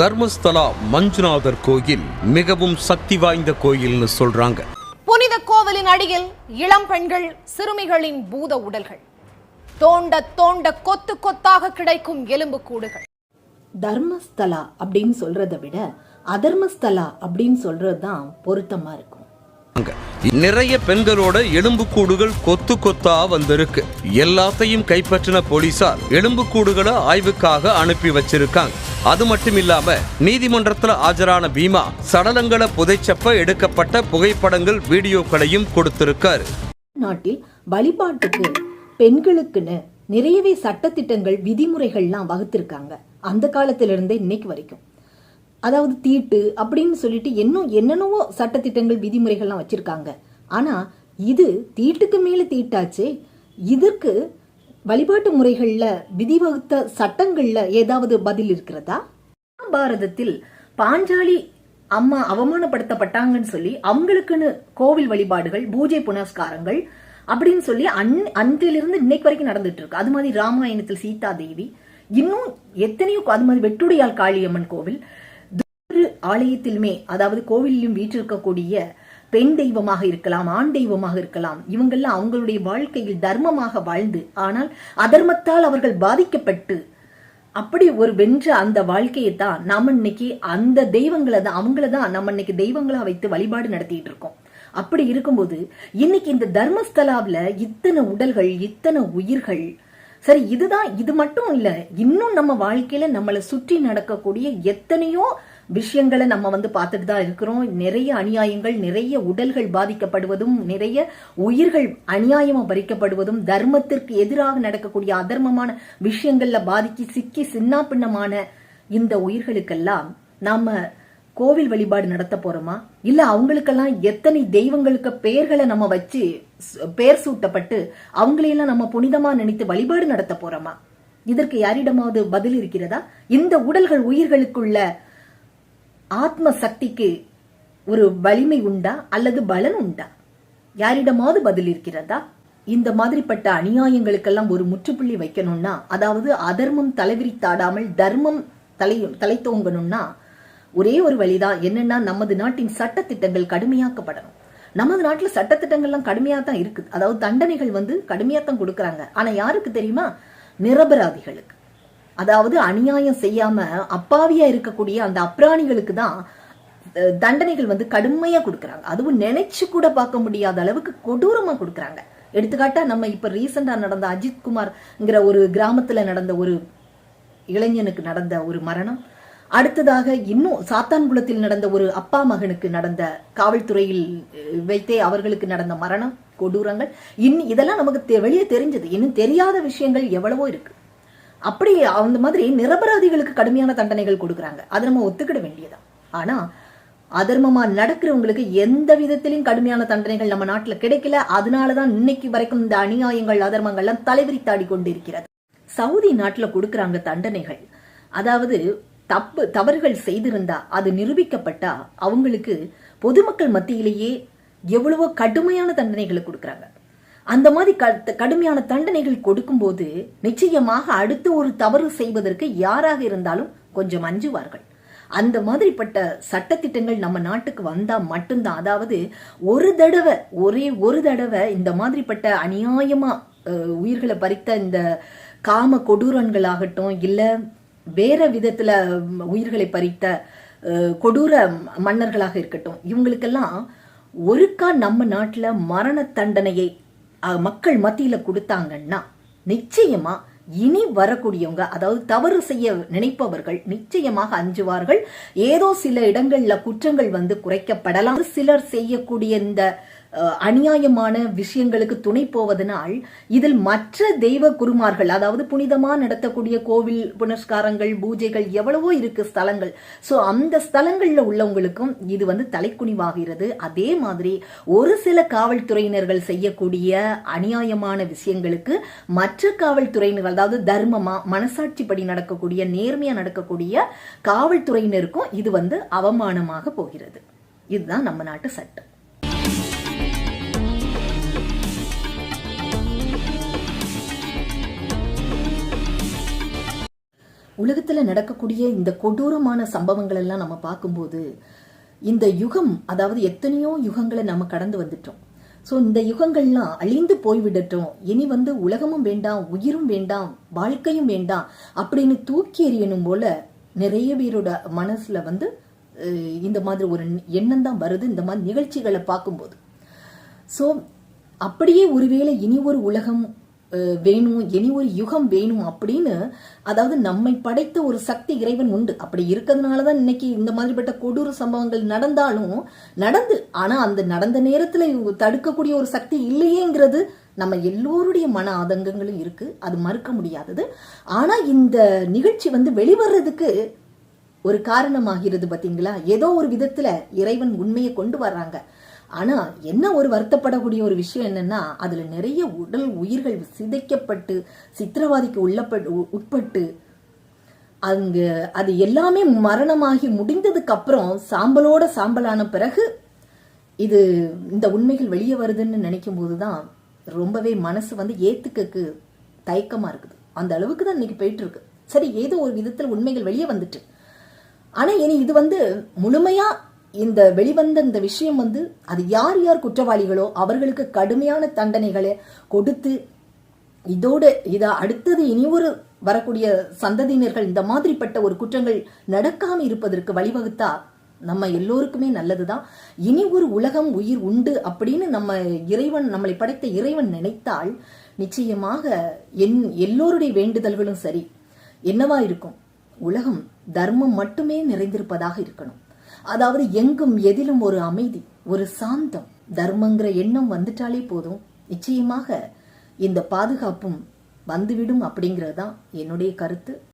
தர்மஸ்தலா மஞ்சுநாதர் கோயில் மிகவும் சக்தி வாய்ந்த கோயில்னு சொல்றாங்க. புனித கோவிலின் அடியில் இளம் பெண்கள் சிறுமிகளின் பூத உடல்கள், தோண்ட தோண்ட கொத்து கொத்தாக கிடைக்கும் எலும்பு கூடுகள். தர்மஸ்தலா அப்படின்னு சொல்றதை விட அதர்மஸ்தலா அப்படின்னு சொல்றதுதான் பொருத்தமா இருக்கும். நிறைய பெண்களோட எலும்புக்கூடுகள் கொத்து கொத்தா வந்திருக்கு. எல்லாத்தையும் கைப்பற்றின போலீசார் எலும்புக்கூடுகளை ஆய்வுக்காக அனுப்பி வச்சிருக்காங்க. அது மட்டும் இல்லாம நீதிமன்றத்தில் ஆஜரான பீமா சடலங்களை புதைச்சப்ப எடுக்கப்பட்ட புகைப்படங்கள், வீடியோக்களையும் கொடுத்திருக்காரு. நாட்டில் வழிபாட்டுக்கு பெண்களுக்குன்னு நிறையவே சட்டத்திட்டங்கள், விதிமுறைகள்லாம் வகுத்திருக்காங்க. அந்த காலத்திலிருந்தே இன்னைக்கு வரைக்கும். அதாவது தீட்டு அப்படின்னு சொல்லிட்டு என்னென்னவோ சட்டத்திட்டங்கள், விதிமுறைகள்லாம் வச்சிருக்காங்க. ஆனா இது தீட்டுக்கு மேல தீட்டாச்சு. இதற்கு வழிபாட்டு முறைகள்ல விதிவகுத்த சட்டங்கள்ல ஏதாவது பதில் இருக்கிறதா? பாரதத்தில் பாஞ்சாலி அம்மா அவமானப்படுத்தப்பட்டாங்கன்னு சொல்லி அவங்களுக்குன்னு கோவில் வழிபாடுகள், பூஜை புனஸ்காரங்கள் அப்படின்னு சொல்லி அன்றிலிருந்து இன்னைக்கு வரைக்கும் நடந்துட்டு இருக்கு. அது மாதிரி ராமாயணத்தில் சீதா தேவி, இன்னும் எத்தனையோ, அது மாதிரி வெட்டுடையாள் காளியம்மன் கோவில், ஆலயத்திலுமே, அதாவது கோவிலும் வீற்றிருக்கக்கூடிய பெண் தெய்வமாக இருக்கலாம், ஆண் தெய்வமாக இருக்கலாம், இவங்கெல்லாம் அவங்களுடைய வாழ்க்கையில் தர்மமாக வாழ்ந்து, ஆனால் அதர்மத்தால் அவர்கள் பாதிக்கப்பட்டு அப்படி ஒரு வென்ற அந்த வாழ்க்கையை தான் நாம இன்னைக்கு அந்த தெய்வங்களை தான், அவங்கள தான் நம்ம இன்னைக்கு தெய்வங்களா வைத்து வழிபாடு நடத்திட்டு இருக்கோம். அப்படி இருக்கும்போது இன்னைக்கு இந்த தர்மஸ்தலாவில் இத்தனை உடல்கள், இத்தனை உயிர்கள், சரி இது மட்டும் இல்ல, இன்னும் நம்ம வாழ்க்கையில நம்மளை சுற்றி நடக்கக்கூடிய எத்தனையோ விஷயங்களை நம்ம பார்த்துட்டு தான் இருக்கிறோம். நிறைய அநியாயங்கள், நிறைய உடல்கள் பாதிக்கப்படுவதும், நிறைய உயிர்கள் அநியாயமா பறிக்கப்படுவதும், தர்மத்திற்கு எதிராக நடக்கக்கூடிய அதர்மமான விஷயங்கள்ல பாதிக்கு சிக்கி சின்ன பின்னமான இந்த உயிர்களுக்கெல்லாம் நாம கோவில் வழிபாடு நடத்த போறோமா? இல்ல அவங்களுக்கெல்லாம் எத்தனை தெய்வங்களுக்கு பெயர்களை நம்ம வச்சு பெயர் சூட்டப்பட்டு அவங்களையெல்லாம் நம்ம புனிதமா நினைத்து வழிபாடு நடத்த போறோமா? இதற்கு யாரிடமாவது பதில் இருக்கிறதா? இந்த உடல்கள், உயிர்களுக்குள்ள ஆத்ம சக்திக்கு ஒரு வலிமை உண்டா அல்லது பலன் உண்டா? யாரிடமாவது பதில் இருக்கிறதா? இந்த மாதிரிப்பட்ட அநியாயங்களுக்கெல்லாம் ஒரு முற்றுப்புள்ளி வைக்கணும்னா, அதாவது அதர்மம் தலைவிரித்தாடாமல் தர்மம் தலைத்தோங்கணும்னா ஒரே ஒரு வழிதான். என்னன்னா, நமது நாட்டின் சட்டத்திட்டங்கள் கடுமையாக்கப்படணும். நமது நாட்டுல சட்டத்திட்டங்கள்லாம் கடுமையா தான் இருக்குது. அதாவது தண்டனைகள் கடுமையா தான் கொடுக்கறாங்க. ஆனா யாருக்கு தெரியுமா? நிரபராதிகளுக்கு, அதாவது அநியாயம் செய்யாம அப்பாவியா இருக்கக்கூடிய அந்த அப்ராணிகளுக்கு தான் தண்டனைகள் கடுமையா கொடுக்கறாங்க. அதுவும் நினைச்சு கூட பார்க்க முடியாத அளவுக்கு கொடூரமா கொடுக்கறாங்க. எடுத்துக்காட்டா நம்ம இப்ப ரீசெண்டா நடந்த அஜித் குமார்ங்கிற ஒரு கிராமத்துல நடந்த ஒரு இளைஞனுக்கு நடந்த ஒரு மரணம், அடுத்ததாக இன்னும் சாத்தான்குளத்தில் நடந்த ஒரு அப்பா மகனுக்கு நடந்த, காவல்துறையில் வைத்தே அவர்களுக்கு நடந்த மரணம், கொடூரங்கள், இதெல்லாம் நமக்கு வெளியே தெரிஞ்சது. இன்னும் தெரியாத விஷயங்கள் எவ்வளவோ இருக்கு. அப்படி அந்த மாதிரி நிரபராதிகளுக்கு கடுமையான தண்டனைகள் கொடுக்கறாங்க. அதை நம்ம ஒத்துக்கிட வேண்டியதான். ஆனா அதர்மமா நடக்கிறவங்களுக்கு எந்த விதத்திலும் கடுமையான தண்டனைகள் நம்ம நாட்டுல கிடைக்கல. அதனாலதான் இன்னைக்கு வரைக்கும் இந்த அநியாயங்கள், அதர்மங்கள்லாம் தலைவிரித்தாடி கொண்டிருக்கிறது. சவுதி நாட்டுல கொடுக்கறாங்க தண்டனைகள். அதாவது தவறுகள் செய்திருந்தா அது நிரூபிக்கப்பட்டா அவங்களுக்கு பொதுமக்கள் மத்தியிலேயே எவ்வளவோ கடுமையான தண்டனைகளை கொடுக்கறாங்க. அந்த மாதிரி கடுமையான தண்டனைகள் கொடுக்கும் போது நிச்சயமாக அடுத்து ஒரு தவறு செய்வதற்கு யாராக இருந்தாலும் கொஞ்சம் அஞ்சுவார்கள். அந்த மாதிரிப்பட்ட சட்டத்திட்டங்கள் நம்ம நாட்டுக்கு வந்தா மட்டும்தான், அதாவது ஒரே ஒரு தடவை இந்த மாதிரிப்பட்ட அநியாயமா உயிர்களை பறித்த இந்த காம கொடூரன்களாகட்டும், இல்ல வேற விதத்துல உயிர்களை பறித்த கொடூர மன்னர்களாக இருக்கட்டும், இவங்களுக்கெல்லாம் ஒருக்கா நம்ம நாட்டுல மரண தண்டனையை மக்கள் மத்தியில கொடுத்தாங்கன்னா நிச்சயமா இனி வரக்கூடியவங்க, அதாவது தவறு செய்ய நினைப்பவர்கள் நிச்சயமாக அஞ்சுவார்கள். ஏதோ சில இடங்கள்ல குற்றங்கள் குறைக்கப்படலாம். சிலர் செய்யக்கூடிய இந்த அநியாயமான விஷயங்களுக்கு துணை போவதனால் இதில் மற்ற தெய்வ குருமார்கள், அதாவது புனிதமா நடத்தக்கூடிய கோவில் புனஸ்காரங்கள், பூஜைகள் எவ்வளவோ இருக்கு ஸ்தலங்கள். சோ அந்த ஸ்தலங்கள்ல உள்ளவங்களுக்கும் இது தலைக்குனிவாகிறது. அதே மாதிரி ஒரு சில காவல்துறையினர்கள் செய்யக்கூடிய அநியாயமான விஷயங்களுக்கு மற்ற காவல்துறையினர்கள், அதாவது தர்மமா மனசாட்சிப்படி நடக்கக்கூடிய, நேர்மையா நடக்கக்கூடிய காவல்துறையினருக்கும் இது அவமானமாக போகிறது. இதுதான் நம்ம நாட்டு சட்டம். உலகத்துல நடக்கக்கூடிய இந்த கொடூரமான சம்பவங்கள் எல்லாம் நம்ம பார்க்கும்போது இந்த யுகம், அதாவது எத்தனையோ யுகங்களை நம்ம கடந்து வந்துட்டோம். ஸோ இந்த யுகங்கள்லாம் அழிந்து போய்விடட்டும், இனி உலகமும் வேண்டாம், உயிரும் வேண்டாம், வாழ்க்கையும் வேண்டாம் அப்படின்னு தூக்கி எறியணும் போல நிறைய பேரோட மனசுல இந்த மாதிரி ஒரு எண்ணம் தான் வருது இந்த மாதிரி நிகழ்ச்சிகளை பார்க்கும்போது. ஸோ அப்படியே ஒருவேளை இனி ஒரு உலகம் வேணும், இனி ஒரு யுகம் வேணும் அப்படின்னு, அதாவது நம்மை படைத்த ஒரு சக்தி இறைவன் உண்டு. அப்படி இருக்கிறதுனாலதான் இன்னைக்கு இந்த மாதிரிப்பட்ட கொடூர சம்பவங்கள் நடந்து ஆனா அந்த நடந்த நேரத்துல தடுக்கக்கூடிய ஒரு சக்தி இல்லையேங்கிறது நம்ம எல்லோருடைய மன ஆதங்கங்களும் இருக்கு, அது மறுக்க முடியாதது. ஆனா இந்த நிகழ்ச்சி வெளிவர்றதுக்கு ஒரு காரணமாகிறது பாத்தீங்களா. ஏதோ ஒரு விதத்துல இறைவன் உண்மையை கொண்டு வர்றாங்க. ஆனா என்ன ஒரு வருத்தப்படக்கூடிய ஒரு விஷயம் என்னன்னா, அதுல நிறைய உடல் உயிர்கள் சிதைக்கப்பட்டு சித்திரவாதிக்கு உட்பட்டு அங்க அது எல்லாமே மரணமாகி முடிந்ததுக்கு அப்புறம் சாம்பலோட சாம்பலான பிறகு இந்த உண்மைகள் வெளியே வருதுன்னு நினைக்கும் போதுதான் ரொம்பவே மனசு ஏத்துக்கு தயக்கமா இருக்குது. அந்த அளவுக்கு தான் இன்னைக்கு போயிட்டு இருக்கு. சரி, ஏதோ ஒரு விதத்துல உண்மைகள் வெளியே வந்துட்டு, ஆனா இனி இது முழுமையா இந்த வெளிவந்த இந்த விஷயம் அது யார் யார் குற்றவாளிகளோ அவர்களுக்கு கடுமையான தண்டனைகளை கொடுத்து இத அடுத்தது இனி ஒரு வரக்கூடிய சந்ததியினர்கள் இந்த மாதிரிப்பட்ட ஒரு குற்றங்கள் நடக்காம இருப்பதற்கு வழிவகுத்தா நம்ம எல்லோருக்குமே நல்லதுதான். இனி ஒரு உலகம் உயிர் உண்டு அப்படின்னு நம்மளை படைத்த இறைவன் நினைத்தால் நிச்சயமாக எல்லோருடைய வேண்டுதல்களும் சரி என்னவா இருக்கும், உலகம் தர்மம் மட்டுமே நிறைந்திருப்பதாக இருக்கணும். அதாவது எங்கும் எதிலும் ஒரு அமைதி, ஒரு சாந்தம், தர்மங்கிற எண்ணம் வந்துட்டாலே போதும், நிச்சயமாக இந்த பாதுகாப்பும் வந்துவிடும் அப்படிங்கறதுதான் என்னுடைய கருத்து.